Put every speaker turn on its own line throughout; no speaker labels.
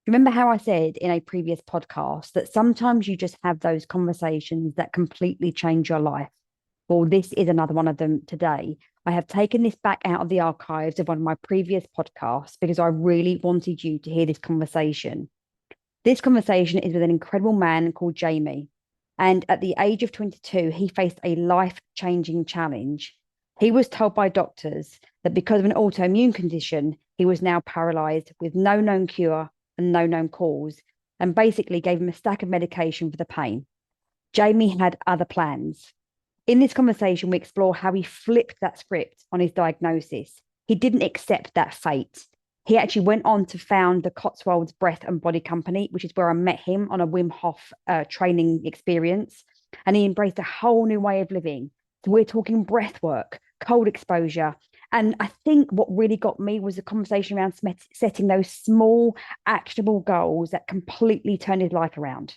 Remember how I said in a previous podcast that sometimes you just have those conversations that completely change your life? Well, this is another one of them today. I have taken this back out of the archives of one of my previous podcasts because I really wanted you to hear this conversation. This conversation is with an incredible man called Jamie. And at the age of 22, he faced a life changing challenge. He was told by doctors that because of an autoimmune condition, he was now paralyzed with no known cure and no known cause, and basically gave him a stack of medication for the pain. Jamie had other plans. In this conversation, we explore how he flipped that script on his diagnosis. He didn't accept that fate. He actually went on to found the Cotswolds Breath and Body Company, which is where I met him on a Wim Hof training experience. And he embraced a whole new way of living. So we're talking breath work, cold exposure. And I think what really got me was the conversation around setting those small, actionable goals that completely turned his life around.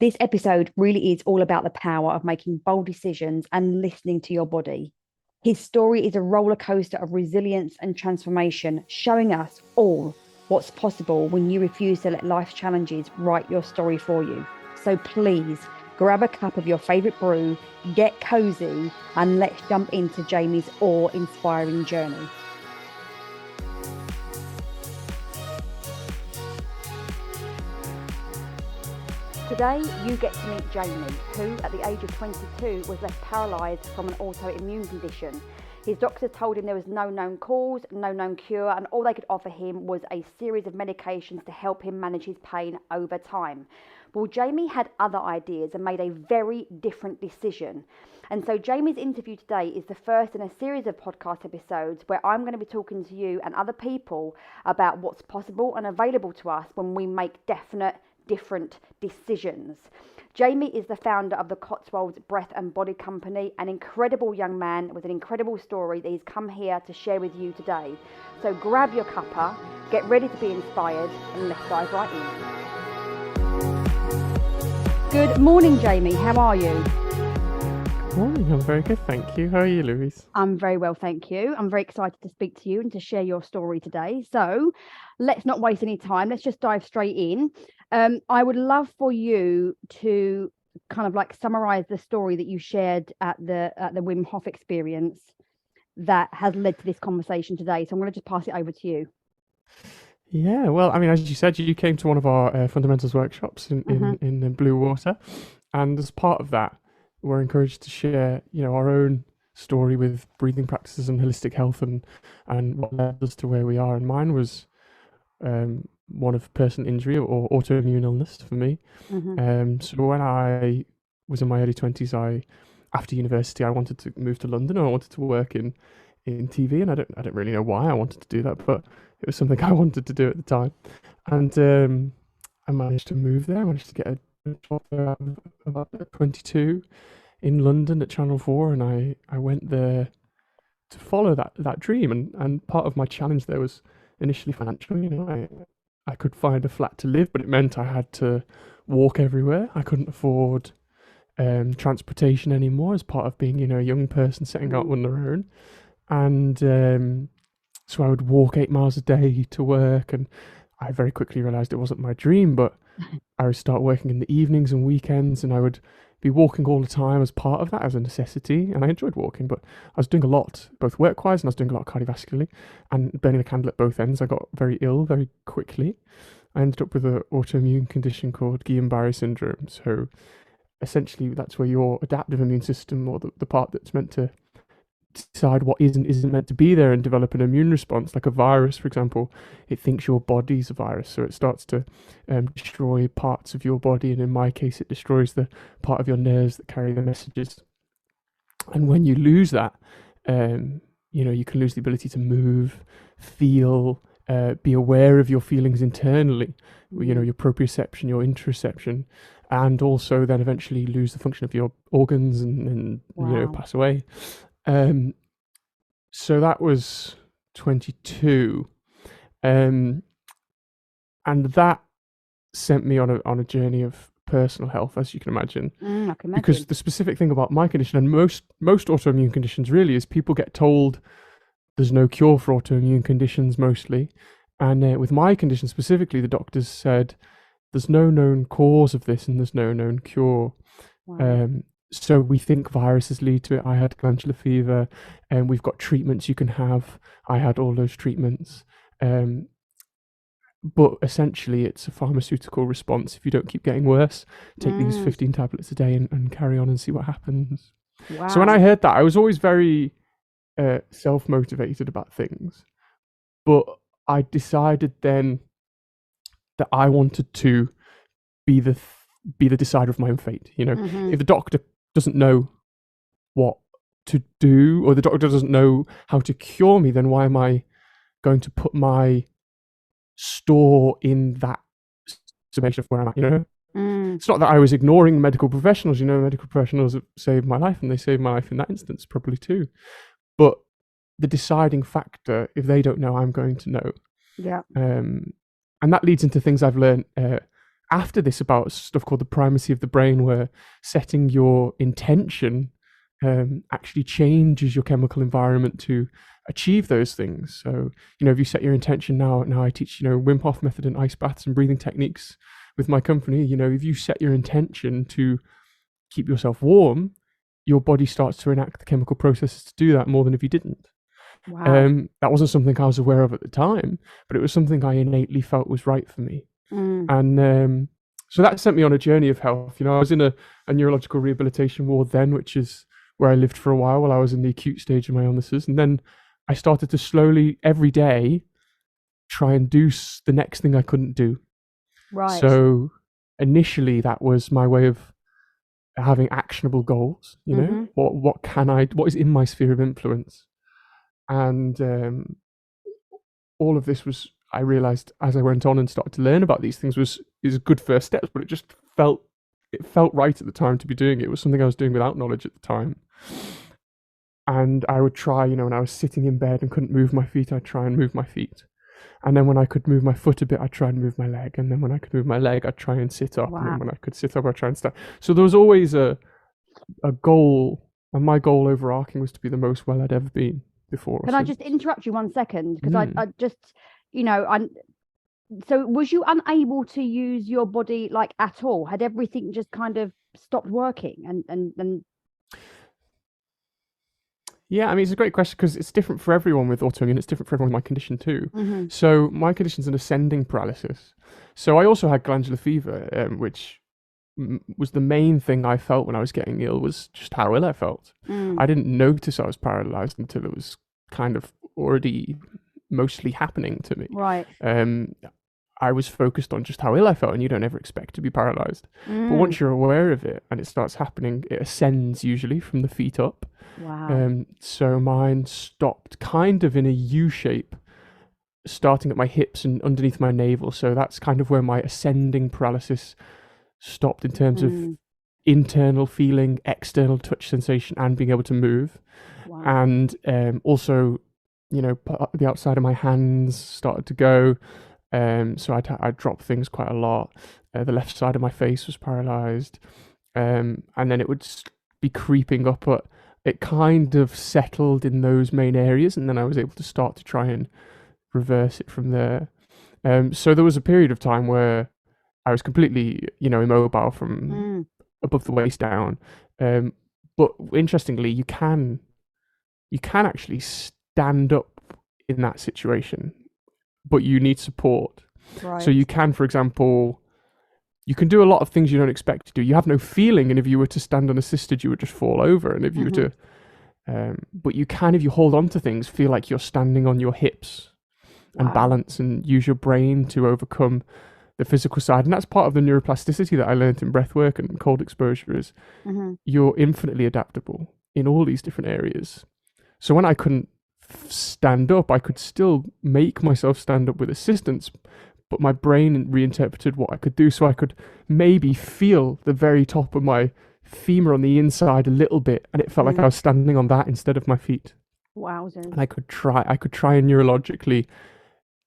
This episode really is all about the power of making bold decisions and listening to your body. His story is a roller coaster of resilience and transformation, showing us all what's possible when you refuse to let life's challenges write your story for you. So please grab a cup of your favorite brew, get cozy, and let's jump into Jamie's awe-inspiring journey. Today, you get to meet Jamie, who at the age of 22 was left paralysed from an autoimmune condition. His doctors told him there was no known cause, no known cure, and all they could offer him was a series of medications to help him manage his pain over time. Well, Jamie had other ideas and made a very different decision. And so Jamie's interview today is the first in a series of podcast episodes where I'm going to be talking to you and other people about what's possible and available to us when we make definite different decisions. Jamie is the founder of the Cotswolds Breath and Body Company, an incredible young man with an incredible story that he's come here to share with you today. So grab your cuppa, get ready to be inspired, and let's dive right in. Good morning, Jamie. How are you?
Morning, I'm very good, thank you. How are you, Louise?
I'm very well, thank you. I'm very excited to speak to you and to share your story today. So let's not waste any time. Let's just dive straight in. I would love for you to kind of like summarize the story that you shared at the Wim Hof experience that has led to this conversation today. So I'm going to just pass it over to you.
Yeah, well, I mean, as you said, you came to one of our fundamentals workshops in the Blue Water, and as part of that, we're encouraged to share, our own story with breathing practices and holistic health, and what led us to where we are. And mine was one of personal injury or autoimmune illness for me. So when I was in my early 20s, after university, I wanted to move to London, and I wanted to work in TV, and I don't really know why I wanted to do that, but it was something I wanted to do at the time. And I managed to move there. I managed to get a job there about 22 in London at Channel 4, and I went there to follow that dream. And part of my challenge there was initially financial. I could find a flat to live, but it meant I had to walk everywhere. I couldn't afford transportation anymore as part of being, a young person setting out on their own. And so I would walk 8 miles a day to work, and I very quickly realized it wasn't my dream, but I would start working in the evenings and weekends, and I would be walking all the time as part of that, as a necessity. And I enjoyed walking, but I was doing a lot, both work-wise, and I was doing a lot cardiovascularly, and burning the candle at both ends. I got very ill very quickly. I ended up with an autoimmune condition called Guillain-Barré syndrome. So essentially, that's where your adaptive immune system, or the part that's meant to decide what isn't meant to be there and develop an immune response, like a virus, for example, it thinks your body's a virus, so it starts to destroy parts of your body, and in my case it destroys the part of your nerves that carry the messages. And when you lose that, you can lose the ability to move, feel, be aware of your feelings internally, your proprioception, your interoception, and also then eventually lose the function of your organs and
Wow.
pass away. So that was 22, and that sent me on a journey of personal health, as you can imagine.
I can imagine.
Because the specific thing about my condition, and most autoimmune conditions really, is people get told there's no cure for autoimmune conditions mostly, And with my condition specifically, the doctors said there's no known cause of this and there's no known cure.
Wow.
So we think viruses lead to it. I had glandular fever, and we've got treatments you can have. I had all those treatments. But essentially, it's a pharmaceutical response. If you don't keep getting worse, take these 15 tablets a day and carry on and see what happens.
Wow.
So when I heard that, I was always very self-motivated about things. But I decided then that I wanted to be the decider of my own fate. You know, if the doctor doesn't know what to do, or the doctor doesn't know how to cure me, then why am I going to put my store in that summation of where I'm at? You know, it's not that I was ignoring medical professionals. You know, medical professionals have saved my life, and they saved my life in that instance probably too. But the deciding factor, if they don't know, I'm going to know.
Yeah.
And that leads into things I've learned after this about stuff called the primacy of the brain, where setting your intention actually changes your chemical environment to achieve those things. So, you know, if you set your intention now I teach, you know, Wim Hof method and ice baths and breathing techniques with my company. You know, if you set your intention to keep yourself warm, your body starts to enact the chemical processes to do that more than if you didn't.
Wow.
That wasn't something I was aware of at the time, but it was something I innately felt was right for me. And so that sent me on a journey of health. You know, I was in a neurological rehabilitation ward then, which is where I lived for a while I was in the acute stage of my illnesses. And then I started to slowly, every day, try and do the next thing I couldn't do.
Right.
So initially, that was my way of having actionable goals. You know, what is in my sphere of influence? And all of this was, I realized as I went on and started to learn about these things, is good first steps, but it felt right at the time to be doing it. It was something I was doing without knowledge at the time. And I would try, you know, when I was sitting in bed and couldn't move my feet, I'd try and move my feet. And then when I could move my foot a bit, I'd try and move my leg. And then when I could move my leg, I'd try and sit up. Wow. And then when I could sit up, I'd try and stand. So there was always a goal. And my goal overarching was to be the most well I'd ever been before.
Can I just interrupt you 1 second? Because I just, you know, so was you unable to use your body like at all? Had everything just kind of stopped working? And
yeah, I mean, it's a great question because it's different for everyone with autoimmune. It's different for everyone with my condition too. So my condition's an ascending paralysis. So I also had glandular fever, which was the main thing I felt when I was getting ill, was just how ill I felt. I didn't notice I was paralyzed until it was kind of already mostly happening to me.
Right.
I was focused on just how ill I felt, and you don't ever expect to be paralyzed. But once you're aware of it and it starts happening, it ascends usually from the feet up.
Wow.
So mine stopped kind of in a U shape, starting at my hips and underneath my navel. So that's kind of where my ascending paralysis stopped in terms of internal feeling, external touch sensation, and being able to move. Wow. And also, you know, the outside of my hands started to go. So I'd drop things quite a lot. The left side of my face was paralyzed. And then it would be creeping up, but it kind of settled in those main areas. And then I was able to start to try and reverse it from there. So there was a period of time where I was completely, you know, immobile from above the waist down. But interestingly, you can actually stand up in that situation, but you need support. Right. So you can, for example, you can do a lot of things you don't expect to do. You have no feeling, and if you were to stand unassisted, you would just fall over. And if you were to, but you can, if you hold on to things, feel like you're standing on your hips and balance and use your brain to overcome the physical side. And that's part of the neuroplasticity that I learned in breathwork and cold exposure is you're infinitely adaptable in all these different areas. So when I couldn't stand up, I could still make myself stand up with assistance, but my brain reinterpreted what I could do, so I could maybe feel the very top of my femur on the inside a little bit, and it felt like I was standing on that instead of my feet.
Wowzers. And
I could try and neurologically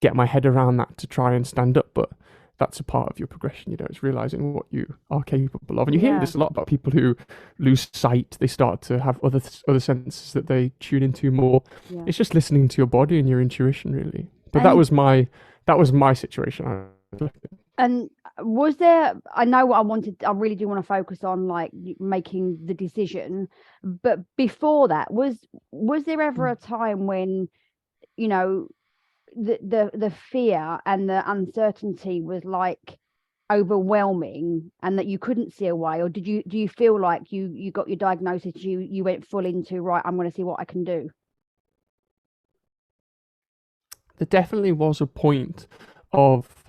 get my head around that to try and stand up, but that's a part of your progression, you know, it's realizing what you are capable of. And you hear this a lot about people who lose sight. They start to have other senses that they tune into more. It's just listening to your body and your intuition, really. But that that was my situation. I was left in.
And was there, I know what I wanted, I really do want to focus on like making the decision, but before that, was there ever a time when, you know, the fear and the uncertainty was like overwhelming and that you couldn't see a way? Or do you feel like you got your diagnosis, you went full into, right, I'm going to see what I can do?
There definitely was a point of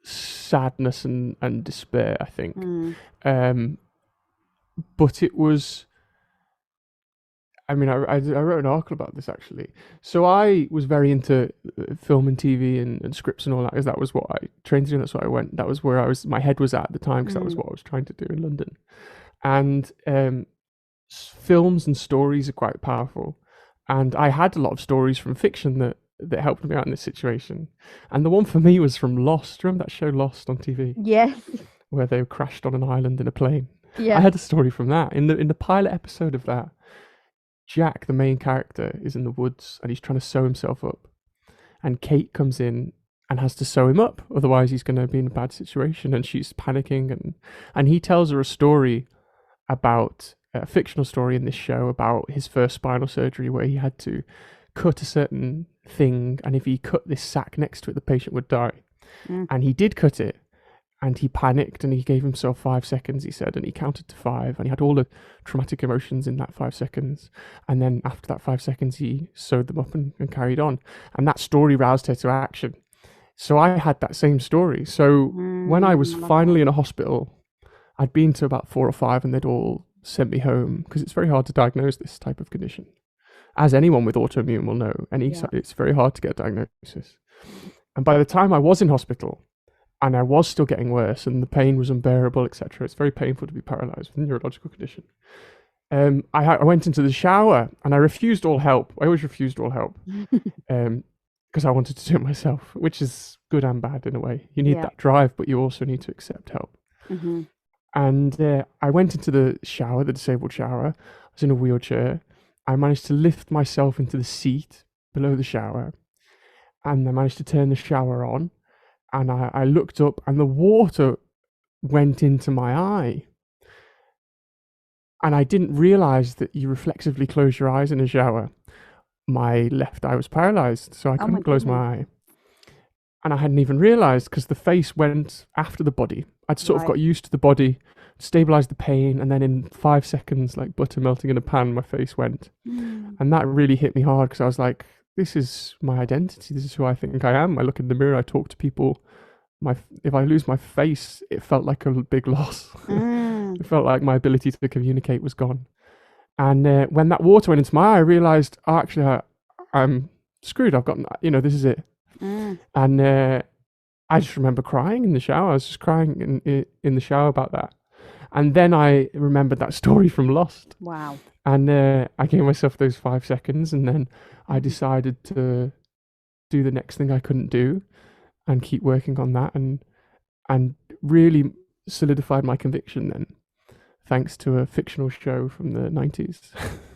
sadness and despair, I think. But it was, I mean, I wrote an article about this actually. So I was very into film and TV and scripts and all that, because that was what I trained to do. That's what I went. That was where my head was at the time, because that was what I was trying to do in London. And films and stories are quite powerful. And I had a lot of stories from fiction that helped me out in this situation. And the one for me was from Lost. Remember that show Lost on TV?
Yes.
Where they crashed on an island in a plane.
Yeah.
I had a story from that. In the pilot episode of that, Jack, the main character, is in the woods and he's trying to sew himself up. And Kate comes in and has to sew him up. Otherwise, he's going to be in a bad situation. And she's panicking. And he tells her a story about, a fictional story in this show, about his first spinal surgery, where he had to cut a certain thing. And if he cut this sack next to it, the patient would die. And he did cut it. And he panicked and he gave himself 5 seconds, he said, and he counted to 5, and he had all the traumatic emotions in that 5 seconds. And then after that 5 seconds, he sewed them up and carried on. And that story roused her to action. So I had that same story. So when I was finally in a hospital, I'd been to about 4 or 5 and they'd all sent me home, because it's very hard to diagnose this type of condition. As anyone with autoimmune will know, it's very hard to get a diagnosis. And by the time I was in hospital, and I was still getting worse, and the pain was unbearable, etc. It's very painful to be paralysed with a neurological condition. I went into the shower, and I refused all help. I always refused all help, because I wanted to do it myself, which is good and bad in a way. You need that drive, but you also need to accept help. And I went into the shower, the disabled shower. I was in a wheelchair. I managed to lift myself into the seat below the shower, and I managed to turn the shower on. And I looked up and the water went into my eye. And I didn't realize that you reflexively close your eyes in a shower. My left eye was paralyzed, so I couldn't close my eye. And I hadn't even realized, because the face went after the body. I'd sort of got used to the body, stabilized the pain, and then in 5 seconds, like butter melting in a pan, my face went. And that really hit me hard, because I was like, this is my identity. This is who I think I am. I look in the mirror. I talk to people. If I lose my face, it felt like a big loss. It felt like my ability to communicate was gone. And when that water went into my eye, I realized, oh, actually, I'm screwed. I've got, this is it. And I just remember crying in the shower. I was just crying in the shower about that. And then I remembered that story from Lost.
Wow.
And I gave myself those 5 seconds, and then I decided to do the next thing I couldn't do and keep working on that, and really solidified my conviction then, thanks to a fictional show from the 90s.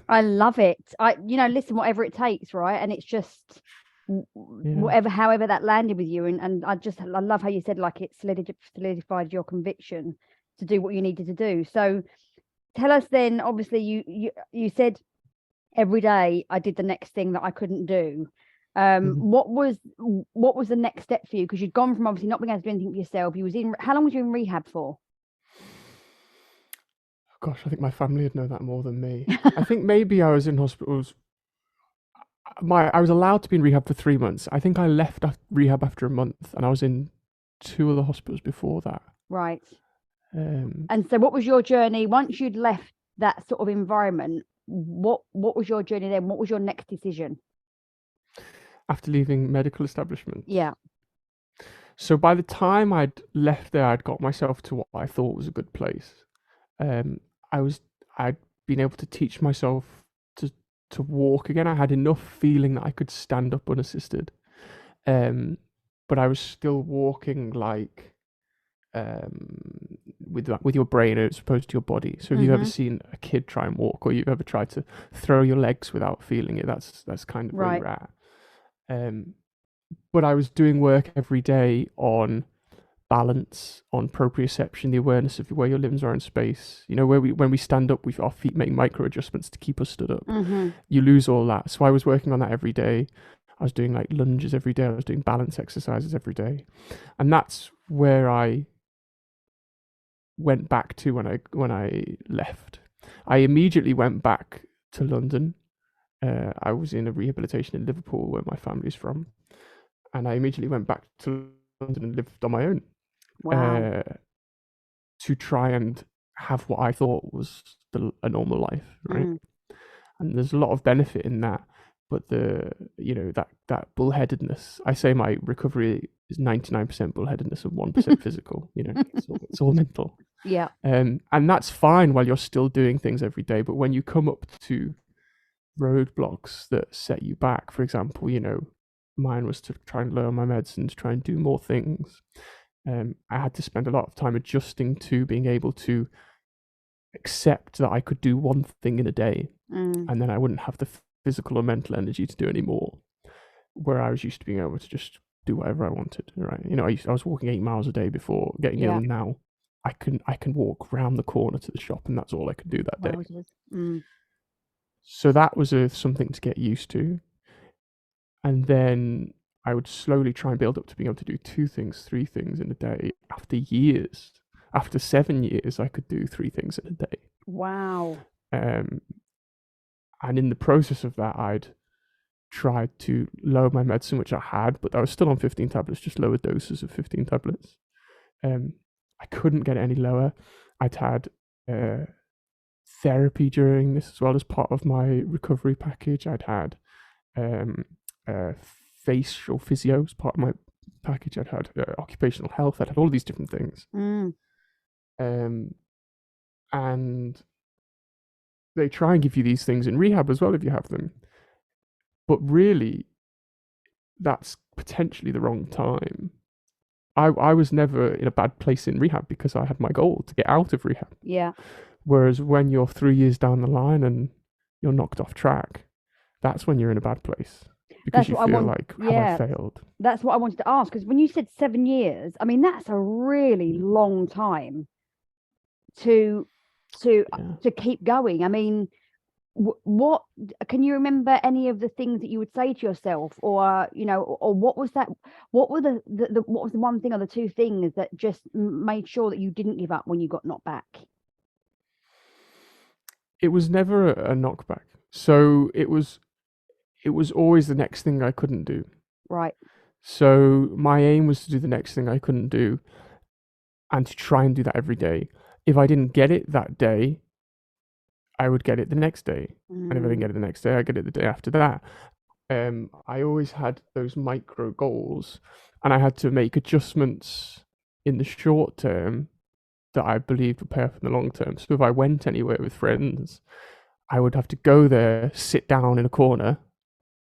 I love it. Listen, whatever it takes, right? And it's just however that landed with you. And I love how you said, like, it solidified your conviction to do what you needed to do. So tell us then, obviously you said every day I did the next thing that I couldn't do. What was the next step for you? Because you'd gone from obviously not being able to do anything for yourself. How long was you in rehab for?
Gosh, I think my family would know that more than me. I think maybe I was in hospitals. I was allowed to be in rehab for 3 months. I think I left rehab after a month, and I was in 2 other hospitals before that.
Right. And so what was your journey once you'd left that sort of environment? What was your journey then? What was your next decision
after leaving medical establishment?
Yeah.
So by the time I'd left there, I'd got myself to what I thought was a good place. I'd been able to teach myself to walk again. I had enough feeling that I could stand up unassisted, but I was still walking like with your brain as opposed to your body. So if you've ever seen a kid try and walk, or you've ever tried to throw your legs without feeling it, that's kind of where you're at. but I was doing work every day on balance, on proprioception, the awareness of where your limbs are in space. You know, when we stand up, our feet make micro adjustments to keep us stood up.
Mm-hmm.
You lose all that. So I was working on that every day. I was doing like lunges every day. I was doing balance exercises every day, and that's where I went back to when I left. I immediately went back to London. I was in a rehabilitation in Liverpool, where my family's from, and I immediately went back to London and lived on my own.
Wow.
To try and have what I thought was a normal life, right?
Mm.
And there's a lot of benefit in that, but that bullheadedness. I say my recovery is 99% bullheadedness and 1% physical. It's all mental.
Yeah.
And that's fine while you're still doing things every day, but when you come up to roadblocks that set you back, for example, mine was to try and lower my medicine, to try and do more things. I had to spend a lot of time adjusting to being able to accept that I could do one thing in a day, and then I wouldn't have the physical or mental energy to do any more. Where I was used to being able to just do whatever I wanted, right? I was walking 8 miles a day before getting ill, and now I can walk round the corner to the shop, and that's all I could do that day. So that was something to get used to, and then I would slowly try and build up to being able to do 2 things, 3 things in a day. After years, after 7 years, I could do 3 things in a day.
Wow.
And in the process of that, I'd tried to lower my medicine, which I had, but I was still on 15 tablets, just lower doses of 15 tablets. I couldn't get it any lower. I'd had therapy during this as well as part of my recovery package. I'd had facial physio as part of my package. I'd had occupational health. I'd had all of these different things. And they try and give you these things in rehab as well if you have them. But really, that's potentially the wrong time. I was never in a bad place in rehab because I had my goal to get out of rehab.
Yeah.
Whereas when you're 3 years down the line and you're knocked off track, that's when you're in a bad place. Because you feel like, have I failed?
That's what I wanted to ask. Because when you said 7 years, I mean, that's a really long time to keep going. I mean, what can you remember any of the things that you would say to yourself, or or what was that? What were what was the one thing or the 2 things that just made sure that you didn't give up when you got knocked back?
It was never a knockback. So it was always the next thing I couldn't do.
Right.
So my aim was to do the next thing I couldn't do, and to try and do that every day. If I didn't get it that day, I would get it the next day. And if I didn't get it the next day, I'd get it the day after that. I always had those micro goals, and I had to make adjustments in the short term that I believed would pay off in the long term. So if I went anywhere with friends, I would have to go there, sit down in a corner,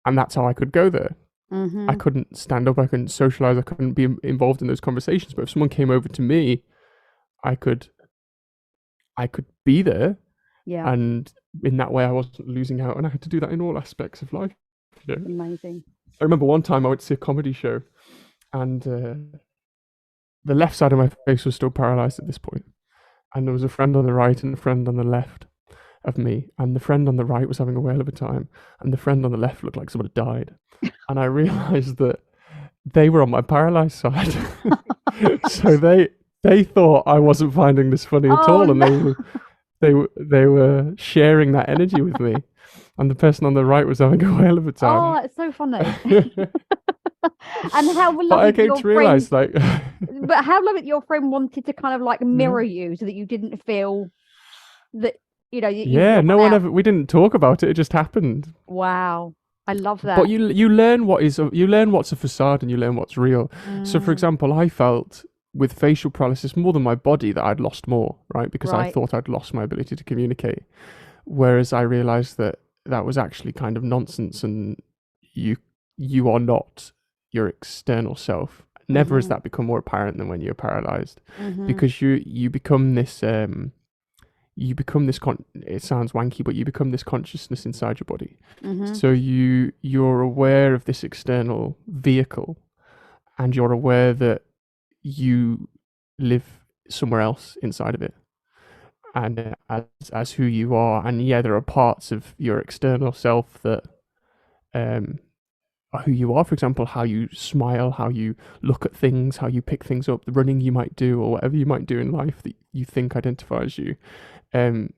and that's how I could go there. I couldn't stand up, I couldn't socialize, I couldn't be involved in those conversations. But if someone came over to me, I could be there.
Yeah.
And in that way, I wasn't losing out, and I had to do that in all aspects of life.
Amazing.
I remember one time I went to see a comedy show, and the left side of my face was still paralyzed at this point, and there was a friend on the right and a friend on the left of me, and the friend on the right was having a whale of a time, and the friend on the left looked like someone had died. And I realized that they were on my paralyzed side. So they thought I wasn't finding this funny at all, and they were sharing that energy with me, and the person on the right was having a whale of a time.
Oh, it's so funny. And how long?
But I came to realize, but
how long your friend wanted to kind of like mirror you, so that you didn't feel that
we didn't talk about it. It just happened.
Wow, I love that.
But you learn what's a facade, and you learn what's real. So, for example, I felt with facial paralysis more than my body that I'd lost more, right? Because I thought I'd lost my ability to communicate. Whereas I realized that was actually kind of nonsense, and you are not your external self. Never has that become more apparent than when you're paralyzed, because you become this you become this it sounds wanky, but you become this consciousness inside your body.
Mm-hmm.
So you're aware of this external vehicle, and you're aware that you live somewhere else inside of it, and as who you are. And yeah, there are parts of your external self that um are who you are. For example, how you smile, how you look at things, how you pick things up, the running you might do, or whatever you might do in life that you think identifies you. um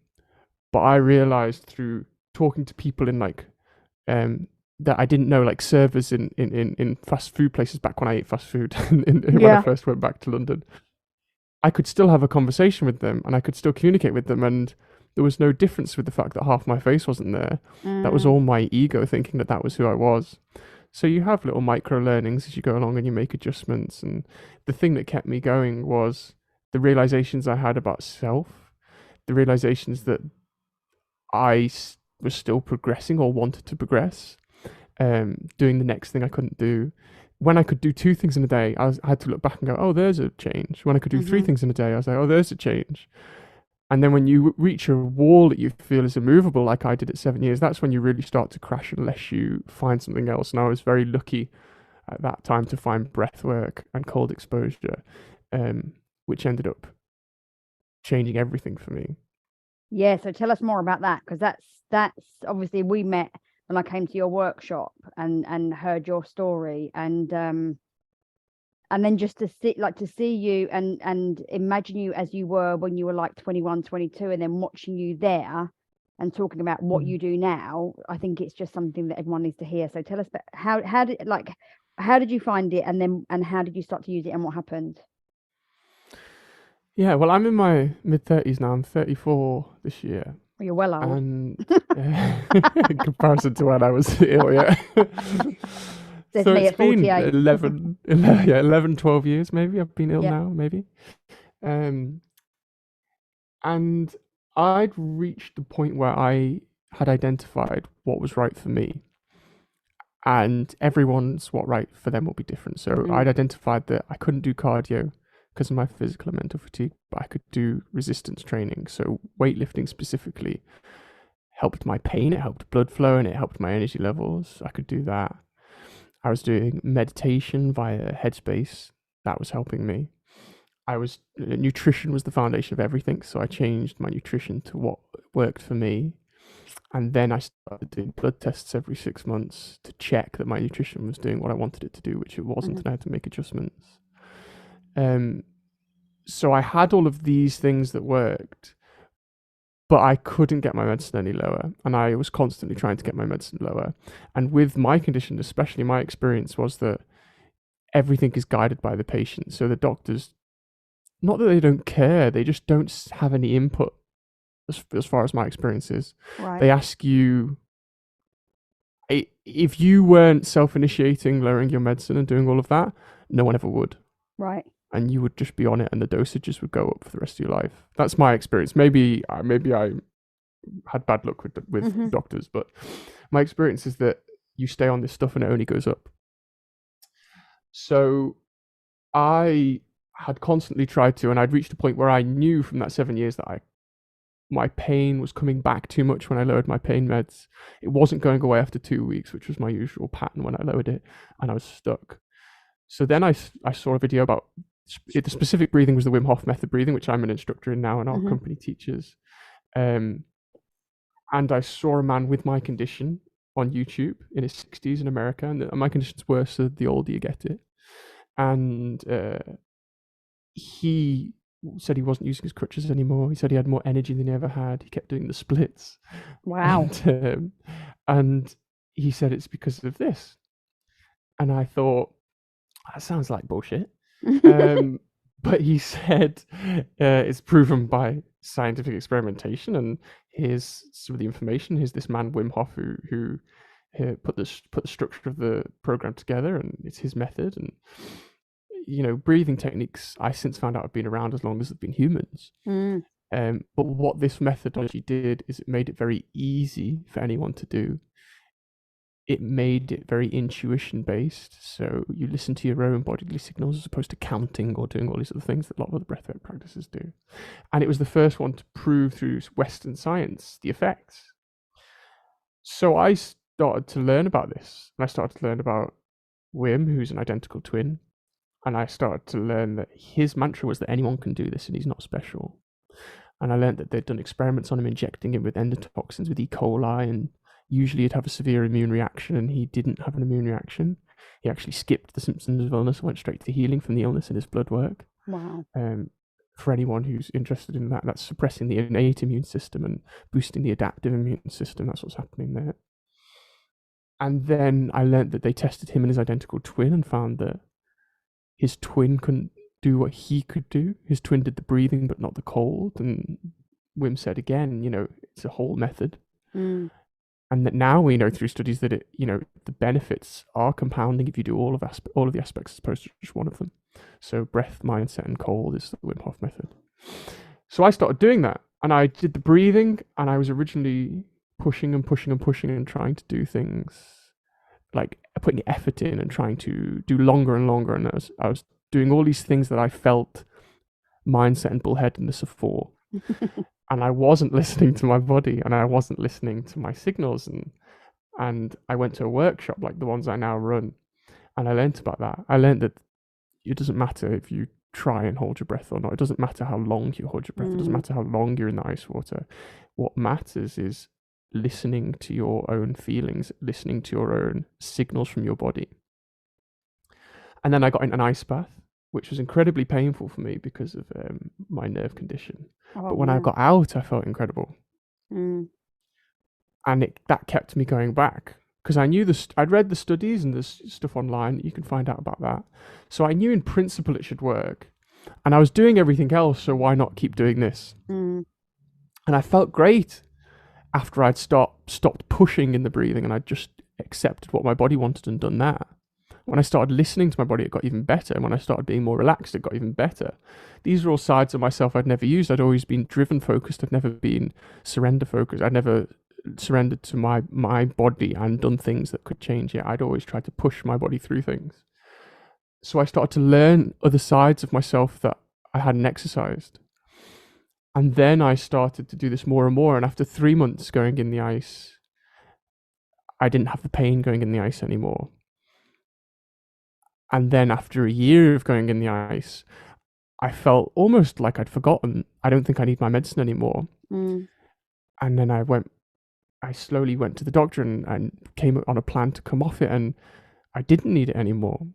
but I realized through talking to people in like that I didn't know, like servers in fast food places back when I ate fast food when I
Yeah.
first went back to London, I could still have a conversation with them and I could still communicate with them, and there was no difference with the fact that half my face wasn't there. That was
Mm.
all my ego thinking that that was who I was. So you have little micro learnings as you go along and you make adjustments. And the thing that kept me going was the realizations I had about self, the realizations that was still progressing or wanted to progress, doing the next thing I couldn't do. When I could do two things in a day, I had to look back and go, oh, there's a change. When I could do three
Mm-hmm.
things in a day, I was like, oh, there's a change. And then when you reach a wall that you feel is immovable, like I did at 7 years, that's when you really start to crash unless you find something else. And I was very lucky at that time to find breath work and cold exposure, which ended up changing everything for me.
Yeah, so tell us more about that, because that's obviously we met when I came to your workshop and heard your story, and then just to see you and imagine you as you were when you were like 21, 22, and then watching you there and talking about what you do now. I think it's just something that everyone needs to hear. So tell us about how did you find it, and how did you start to use it, and what happened?
Yeah, well, I'm in my mid 30s now. I'm 34 this year.
Well, you're well old.
And in comparison to when I was ill, yeah.
There's
So
me
it's
at
been
48.
11, 12 years maybe. I've been ill
Yeah.
now, maybe. Um, and I'd reached the point where I had identified what was right for me. And everyone's what right for them will be different. So I'd identified that I couldn't do cardio because of my physical and mental fatigue, but I could do resistance training. So weightlifting specifically helped my pain, it helped blood flow, and it helped my energy levels. I could do that. I was doing meditation via Headspace. That was helping me. Nutrition was the foundation of everything. So I changed my nutrition to what worked for me. And then I started doing blood tests every 6 months to check that my nutrition was doing what I wanted it to do, which it wasn't, and I had to make adjustments. So I had all of these things that worked, but I couldn't get my medicine any lower. And I was constantly trying to get my medicine lower. And with my condition, especially, my experience was that everything is guided by the patient. So the doctors, not that they don't care, they just don't have any input as far as my experience is.
Right.
They ask you, if you weren't self-initiating, lowering your medicine and doing all of that, no one ever would.
Right.
And you would just be on it, and the dosages would go up for the rest of your life. That's my experience. Maybe I had bad luck with doctors, but my experience is that you stay on this stuff and it only goes up. So I had constantly tried to, and I'd reached a point where I knew from that 7 years that my pain was coming back too much when I lowered my pain meds. It wasn't going away after 2 weeks, which was my usual pattern when I lowered it, and I was stuck. So then I saw a video about the specific breathing was the Wim Hof method breathing, which I'm an instructor in now and our company teaches. And I saw a man with my condition on YouTube in his 60s in America, and my condition's worse, so the older you get it. And he said he wasn't using his crutches anymore. He said he had more energy than he ever had. He kept doing the splits.
Wow.
And he said it's because of this. And I thought, that sounds like bullshit. But he said it's proven by scientific experimentation, and here's some of the information. Here's this man Wim Hof who put the structure of the program together, and it's his method. And breathing techniques I since found out have been around as long as there's been humans. But what this methodology did is it made it very easy for anyone to do. it made it very intuition based. So you listen to your own bodily signals as opposed to counting or doing all these other things that a lot of other breathwork practices do. And it was the first one to prove through Western science the effects. So I started to learn about this, and I started to learn about Wim, who's an identical twin. And I started to learn that his mantra was that anyone can do this and he's not special. And I learned that they'd done experiments on him, injecting him with endotoxins with E. coli, and usually he'd have a severe immune reaction, and he didn't have an immune reaction. He actually skipped the symptoms of illness and went straight to the healing from the illness in his blood work.
Wow.
For anyone who's interested in that, that's suppressing the innate immune system and boosting the adaptive immune system. That's what's happening there. And then I learned that they tested him and his identical twin and found that his twin couldn't do what he could do. His twin did the breathing, but not the cold. And Wim said again, it's a whole method.
Mm.
And that now we know through studies that the benefits are compounding if you do all of the aspects as opposed to just one of them. So breath, mindset, and cold is the Wim Hof method. So I started doing that, and I did the breathing, and I was originally pushing and pushing and pushing and trying to do things like putting effort in and trying to do longer and longer. And I was doing all these things that I felt mindset and bullheadedness for. And I wasn't listening to my body, and I wasn't listening to my signals. And I went to a workshop like the ones I now run, and I learned about that. I learned that it doesn't matter if you try and hold your breath or not. It doesn't matter how long you hold your breath. It doesn't matter how long you're in the ice water. What matters is listening to your own feelings, listening to your own signals from your body. And then I got in an ice bath, which was incredibly painful for me because of my nerve condition. But when I got out, I felt incredible. And that kept me going back, because I knew I'd read the studies and there's stuff online. You can find out about that. So I knew in principle it should work. And I was doing everything else, so why not keep doing this? And I felt great after I'd stopped pushing in the breathing, and I'd just accepted what my body wanted and done that. When I started listening to my body, it got even better. And when I started being more relaxed, it got even better. These are all sides of myself I'd never used. I'd always been driven focused. I'd never been surrender focused. I'd never surrendered to my body and done things that could change it. I'd always tried to push my body through things. So I started to learn other sides of myself that I hadn't exercised. And then I started to do this more and more. And after 3 months going in the ice, I didn't have the pain going in the ice anymore. And then after a year of going in the ice, I felt almost like I'd forgotten. I don't think I need my medicine anymore. And then I slowly went to the doctor and came on a plan to come off it, and I didn't need it anymore.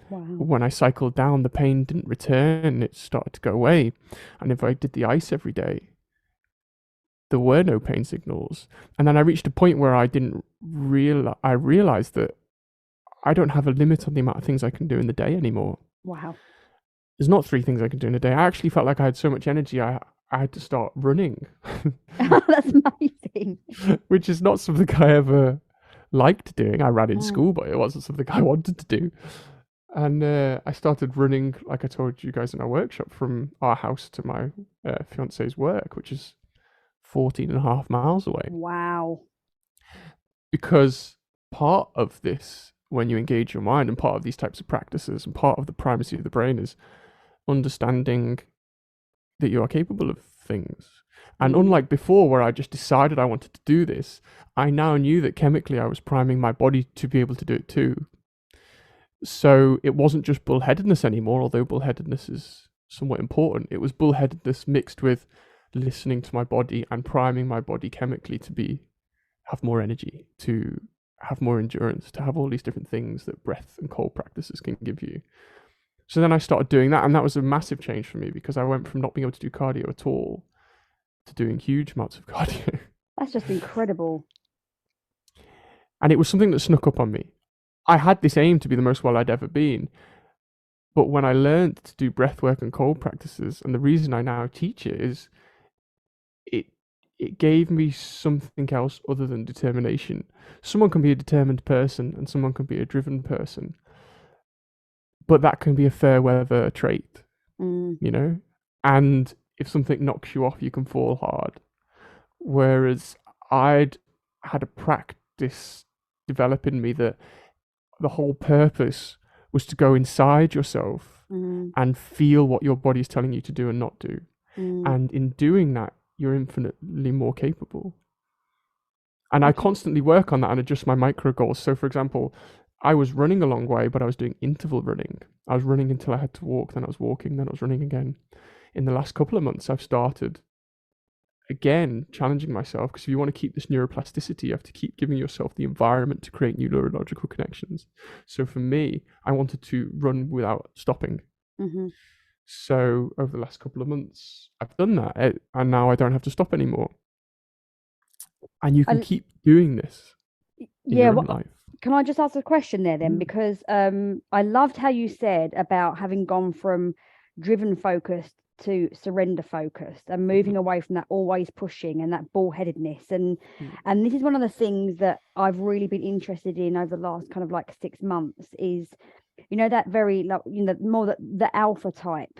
Wow.
When I cycled down, the pain didn't return. It started to go away. And if I did the ice every day, there were no pain signals. And then I reached a point where I realized that I don't have a limit on the amount of things I can do in the day anymore.
Wow.
There's not 3 things I can do in a day. I actually felt like I had so much energy, I had to start running.
That's amazing.
Which is not something I ever liked doing. I ran in school, but it wasn't something I wanted to do. And I started running, like I told you guys in our workshop, from our house to my fiance's work, which is 14.5 miles away.
Wow.
Because part of this, when you engage your mind, and part of these types of practices, and part of the primacy of the brain, is understanding that you are capable of things. And unlike before, where I just decided I wanted to do this, I now knew that chemically I was priming my body to be able to do it too. So it wasn't just bullheadedness anymore, although bullheadedness is somewhat important. It was bullheadedness mixed with listening to my body and priming my body chemically to have more energy, to have more endurance, to have all these different things that breath and cold practices can give you. So then I started doing that, and that was a massive change for me, because I went from not being able to do cardio at all to doing huge amounts of cardio.
That's just incredible.
And it was something that snuck up on me. I had this aim to be the most well I'd ever been. But when I learned to do breath work and cold practices, and the reason I now teach it is it gave me something else other than determination. Someone can be a determined person and someone can be a driven person. But that can be a fair weather trait, And if something knocks you off, you can fall hard. Whereas I'd had a practice develop in me that the whole purpose was to go inside yourself and feel what your body is telling you to do and not do. And in doing that, you're infinitely more capable. And I constantly work on that and adjust my micro goals. So, for example, I was running a long way, but I was doing interval running. I was running until I had to walk, then I was walking, then I was running again. In the last couple of months, I've started again challenging myself, because if you want to keep this neuroplasticity, you have to keep giving yourself the environment to create new neurological connections. So for me, I wanted to run without stopping. So over the last couple of months, I've done that, and now I don't have to stop anymore. And you can keep doing this in your own life.
Can I just ask a question there then? Because I loved how you said about having gone from driven focused to surrender focused and moving away from that always pushing and that bullheadedness. And this is one of the things that I've really been interested in over the last kind of like 6 months is, you know, that very, you know, more the alpha type.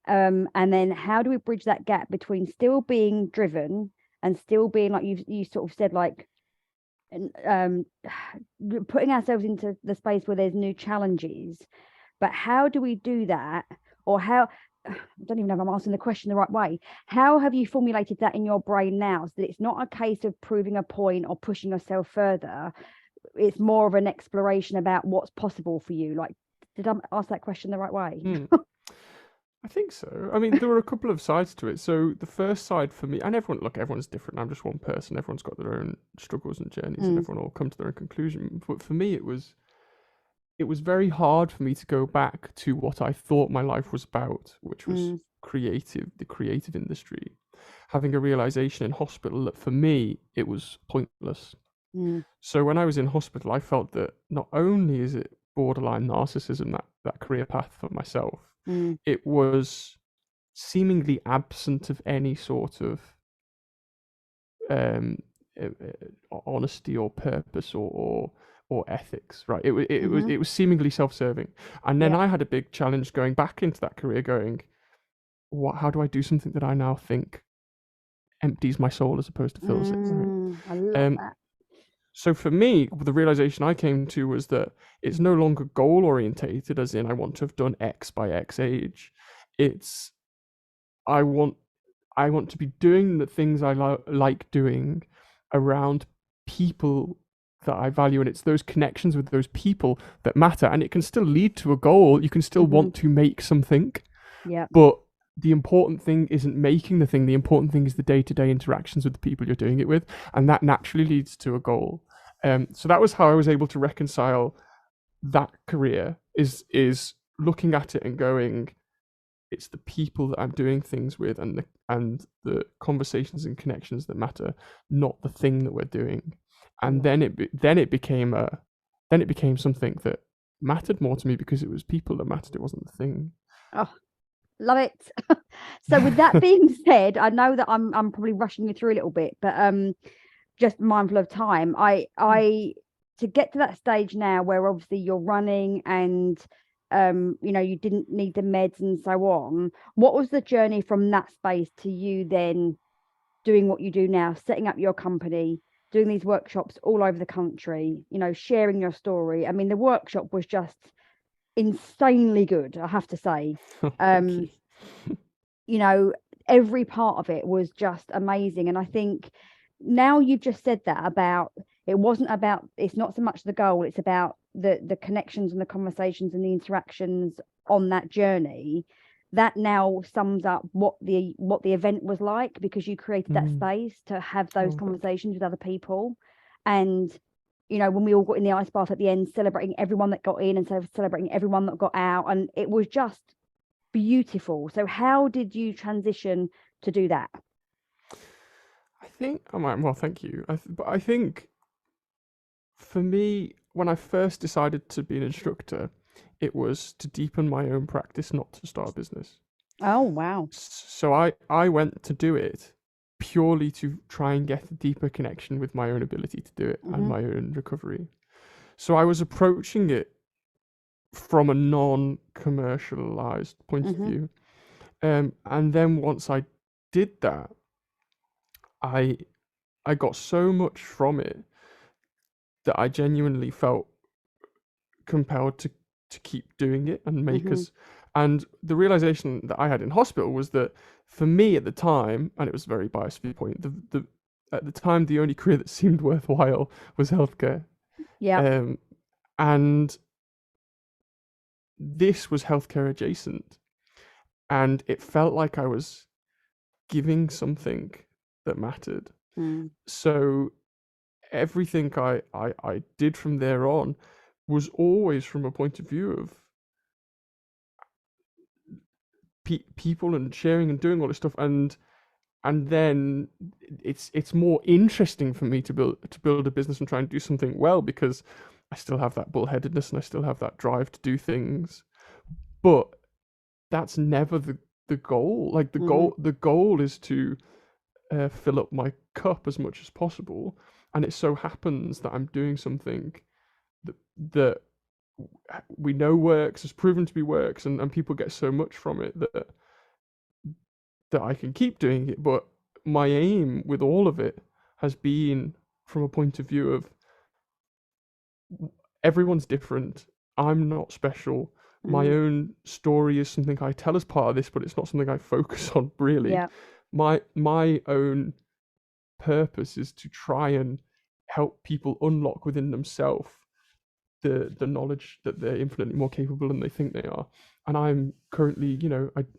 And then how do we bridge that gap between still being driven and still being, like you sort of said, like, putting ourselves into the space where there's new challenges, but how do we do that? Or how, I don't even know if I'm asking the question the right way. How have you formulated that in your brain now, so that it's not a case of proving a point or pushing yourself further? It's more of an exploration about what's possible for you. Like, did I ask that question the right way?
I think so. I mean, there were a couple of sides to it. So the first side for me, and everyone's different. I'm just one person. Everyone's got their own struggles and journeys, and everyone will come to their own conclusion. But for me, it was very hard for me to go back to what I thought my life was about, which was the creative industry. Having a realization in hospital that for me, it was pointless. So when I was in hospital, I felt that not only is it borderline narcissism, that career path for myself, it was seemingly absent of any sort of honesty or purpose or ethics, right? It was seemingly self-serving. And then I had a big challenge going back into that career, going, how do I do something that I now think empties my soul as opposed to fills it, right?
I love that.
So for me, the realization I came to was that it's no longer goal orientated, as in I want to have done X by X age. It's I want to be doing the things I like doing around people that I value, and it's those connections with those people that matter. And it can still lead to a goal. You can still want to make something, but the important thing isn't making the thing. The important thing is the day-to-day interactions with the people you're doing it with, and that naturally leads to a goal. So that was how I was able to reconcile that career, is looking at it and going, it's the people that I'm doing things with and the conversations and connections that matter, not the thing that we're doing. And then it became something that mattered more to me, because it was people that mattered. It wasn't the thing.
Oh, love it. So with that being said, I know that I'm probably rushing you through a little bit, but just mindful of time. I to get to that stage now where obviously you're running and you know, you didn't need the meds and so on. What was the journey from that space to you then doing what you do now, setting up your company, doing these workshops all over the country, you know, sharing your story? I mean, the workshop was just insanely good, I have to say. You know, every part of it was just amazing. And I think now you've just said that about, it's not so much the goal, it's about the connections and the conversations and the interactions on that journey. That now sums up what the event was like, because you created that space to have those conversations with other people. And you know, when we all got in the ice bath at the end, celebrating everyone that got in and celebrating everyone that got out, and it was just beautiful. So how did you transition to do that?
I think, well, thank you. But I think for me, when I first decided to be an instructor, it was to deepen my own practice, not to start a business.
Oh, wow.
So I went to do it purely to try and get a deeper connection with my own ability to do it and my own recovery. So I was approaching it from a non-commercialized point of view. And then once I did that, I got so much from it that I genuinely felt compelled to keep doing it and make us. And the realization that I had in hospital was that for me at the time, and it was a very biased viewpoint, the at the time the only career that seemed worthwhile was healthcare.
Yeah.
And this was healthcare adjacent, and it felt like I was giving something that mattered. So everything I did from there on was always from a point of view of people and sharing and doing all this stuff, and then it's more interesting for me to build a business and try and do something well, because I still have that bullheadedness and I still have that drive to do things. But that's never the goal. Like the goal is to fill up my cup as much as possible, and it so happens that I'm doing something that we know works, has proven to be works, and people get so much from it that I can keep doing it. But my aim with all of it has been from a point of view of everyone's different. I'm not special. My own story is something I tell as part of this, but it's not something I focus on really.
Yeah.
My own purpose is to try and help people unlock within themselves the knowledge that they're infinitely more capable than they think they are. And I'm currently,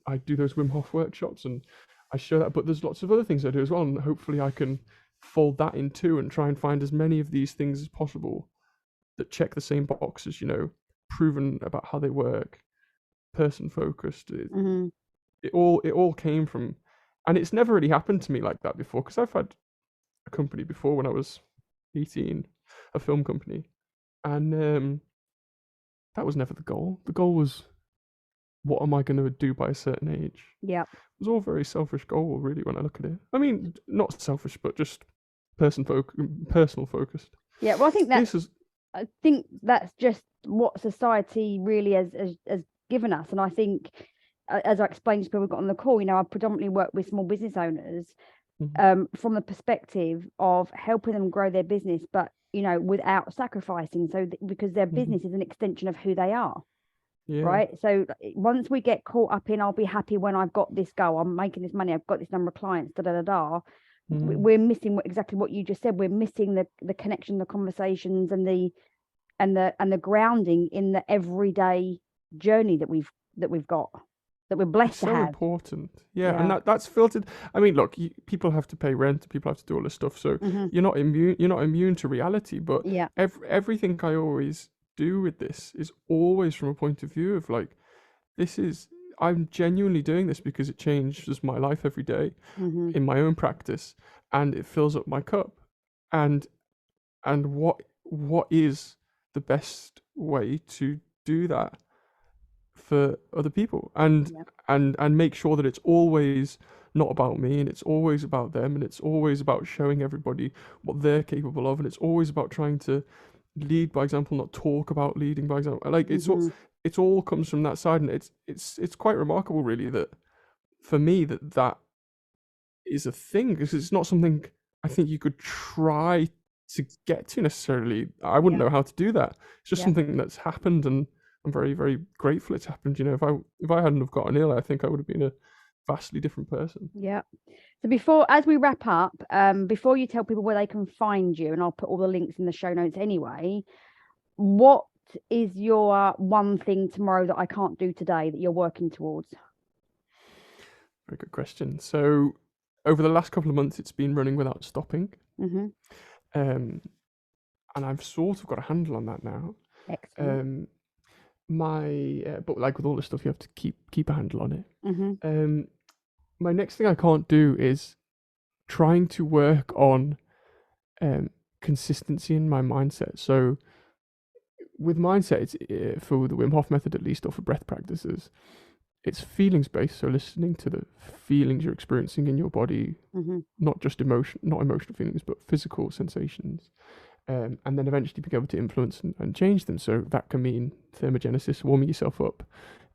I do those Wim Hof workshops and I show that, but there's lots of other things I do as well, and hopefully I can fold that in too and try and find as many of these things as possible that check the same boxes, proven about how they work, person focused. It all came from, and it's never really happened to me like that before, because I've had a company before when I was 18, a film company, and that was never the goal. The goal was, what am I going to do by a certain age?
Yeah.
It was all very selfish goal, really, when I look at it. I mean, not selfish, but just personal focused.
Yeah. Well, I think that's just what society really has given us. And I think, as I explained to people we've got on the call, I predominantly work with small business owners from the perspective of helping them grow their business, but without sacrificing. So because their business is an extension of who they are. Yeah. Right. So once we get caught up in, I'll be happy when I've got this goal, I'm making this money, I've got this number of clients, we're missing exactly what you just said. We're missing the connection, the conversations, and the grounding in the everyday journey that we've got, that we're blessed to have.
So important. Yeah. And that's filtered. I mean, look, people have to pay rent, people have to do all this stuff, so you're not immune to reality, but everything I always do with this is always from a point of view of like, I'm genuinely doing this because it changes my life every day in my own practice, and it fills up my cup. And what is the best way to do that for other people, and make sure that it's always not about me, and it's always about them, and it's always about showing everybody what they're capable of, and it's always about trying to lead by example, not talk about leading by example. Like it's all comes from that side, and it's quite remarkable, really, that for me that is a thing, because it's not something I think you could try to get to necessarily. I wouldn't know how to do that. It's just something that's happened, and I'm very, very grateful it's happened. If I hadn't have gotten ill, I think I would have been a vastly different person.
Yeah. So as we wrap up, before you tell people where they can find you, and I'll put all the links in the show notes anyway, what is your one thing tomorrow that I can't do today that you're working towards?
Very good question. So over the last couple of months, it's been running without stopping. And I've sort of got a handle on that now.
Excellent.
But like with all this stuff, you have to keep a handle on it. My next thing I can't do is trying to work on consistency in my mindset. So with mindset, it's for the Wim Hof method at least, or for breath practices, it's feelings based. So listening to the feelings you're experiencing in your body, not just not emotional feelings, but physical sensations. And then eventually being able to influence and change them. So that can mean thermogenesis, warming yourself up.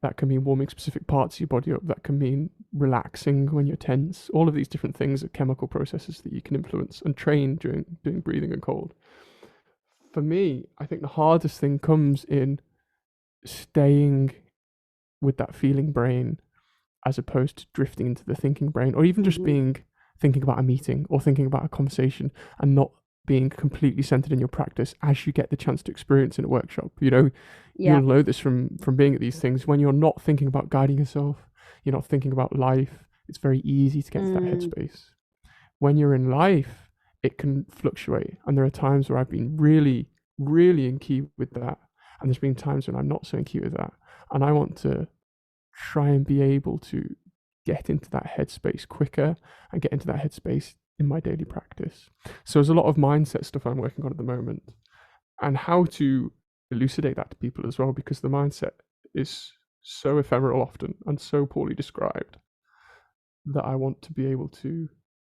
That can mean warming specific parts of your body up. That can mean relaxing when you're tense. All of these different things are chemical processes that you can influence and train during doing breathing and cold. for me, I think the hardest thing comes in staying with that feeling brain as opposed to drifting into the thinking brain, or even just thinking about a meeting or thinking about a conversation and not being completely centered in your practice as you get the chance to experience in a workshop. You'll know this from being at these things. When you're not thinking about guiding yourself, you're not thinking about life, it's very easy to get into that headspace. When you're in life, it can fluctuate. And there are times where I've been really, really in key with that. And there's been times when I'm not so in key with that. And I want to try and be able to get into that headspace quicker and get into that headspace in my daily practice. So there's a lot of mindset stuff I'm working on at the moment, and how to elucidate that to people as well, because the mindset is so ephemeral often and so poorly described that I want to be able to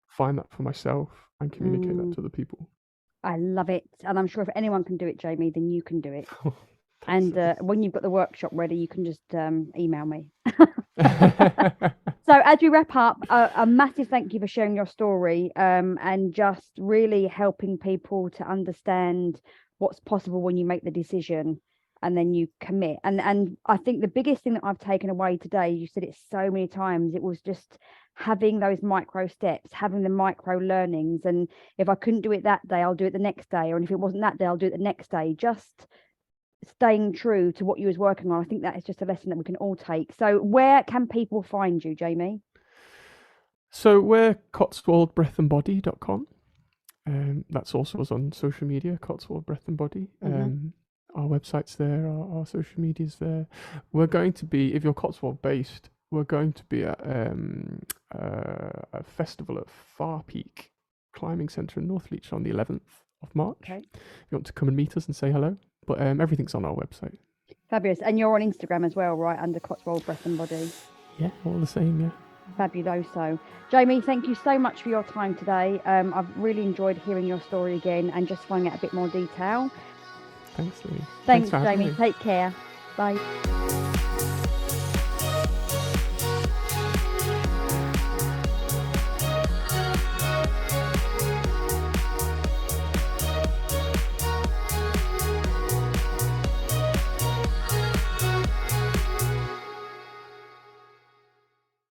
find that for myself and communicate that to other people.
I love it. And I'm sure if anyone can do it, Jamie, then you can do it. And when you've got the workshop ready, you can just email me. So as we wrap up, a massive thank you for sharing your story and just really helping people to understand what's possible when you make the decision and then you commit. And I think the biggest thing that I've taken away today, you said it so many times, it was just having those micro steps, having the micro learnings. And if I couldn't do it that day, I'll do it the next day. Or if it wasn't that day, I'll do it the next day. Just staying true to what you was working on. I think that is just a lesson that we can all take. So where can people find you, Jamie?
So we're cotswoldbreathandbody.com. That's also us on social media, Cotswold Breath and Body. Our website's there, our social media's there. We're going to be, if you're Cotswold based, we're going to be at a festival at Far Peak Climbing Centre in Northleach on the 11th of March. Okay. If you want to come and meet us and say hello. But everything's on our website.
Fabulous. And you're on Instagram as well, right? Under Cotswold Breath and Body.
Yeah, all the same, yeah.
Fabuloso. Jamie, thank you so much for your time today. I've really enjoyed hearing your story again and just finding out a bit more detail.
Thanks, Louise.
Thanks Jamie. Take care. Bye.